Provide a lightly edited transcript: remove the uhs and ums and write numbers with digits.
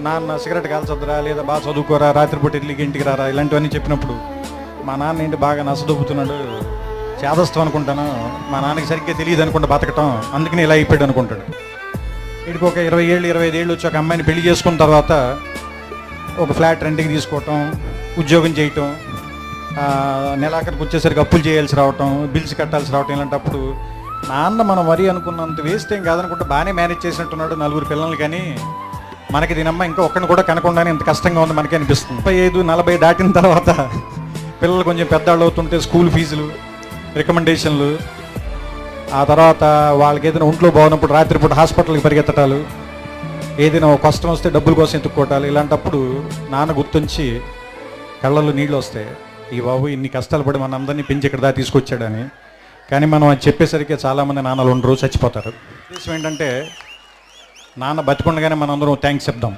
నాన్న సిగరెట్ కాల్చొద్దురా, లేదా బాగా చదువుకోరా, రాత్రిపూట ఇడ్లీకి ఇంటికి రారా, ఇలాంటివన్నీ చెప్పినప్పుడు మా నాన్న ఏంటి బాగా నసదొబ్బుతున్నాడు, చేదస్తాం అనుకుంటాను, మా నాన్నకి సరిగ్గా తెలియదు అనుకుంటా బతకటం, అందుకని ఇలా అయిపోయాడు అనుకుంటాడు. వీడికి ఒక 20 ఏళ్ళు 25 ఏళ్ళు వచ్చి ఒక అమ్మాయిని పెళ్లి చేసుకున్న తర్వాత ఒక ఫ్లాట్ రెంట్కి తీసుకోవటం, ఉద్యోగం చేయటం, నెలాఖరికి వచ్చేసరికి అప్పులు చేయాల్సి రావటం, బిల్స్ కట్టాల్సి రావటం, ఇలాంటప్పుడు నాన్న మనం మరీ అనుకున్నంత వేస్ట్ ఏం కాదనుకుంటే బాగానే మేనేజ్ చేసినట్టున్నాడు, 4 పిల్లలు. కానీ మనకి దీనమ్మ ఇంకా ఒక్కడిని కూడా కనకుండానే ఇంత కష్టంగా ఉంది మనకి అనిపిస్తుంది. 35 40 దాటిన తర్వాత పిల్లలు కొంచెం పెద్దవాళ్ళు అవుతుంటే స్కూల్ ఫీజులు, రికమెండేషన్లు, ఆ తర్వాత వాళ్ళకి ఏదైనా ఒంట్లో బాగున్నప్పుడు రాత్రిపూట హాస్పిటల్కి పరిగెత్తటాలు, ఏదైనా కష్టం వస్తే డబ్బుల కోసం ఎత్తుక్కోవటాలు, ఇలాంటప్పుడు నాన్న గుర్తుంచి కళ్ళల్లో నీళ్ళు వస్తాయి, ఈ బాబు ఇన్ని కష్టాలు పడి మన అందరినీ పెంచి ఇక్కడ దాకా తీసుకొచ్చాడని. కానీ మనం అది చెప్పేసరికి చాలామంది నాన్నలు 2 రోజు చచ్చిపోతారు. ఉద్దేశం ఏంటంటే నాన్న బతికుండగానే మనందరం థ్యాంక్స్ చెప్దాం.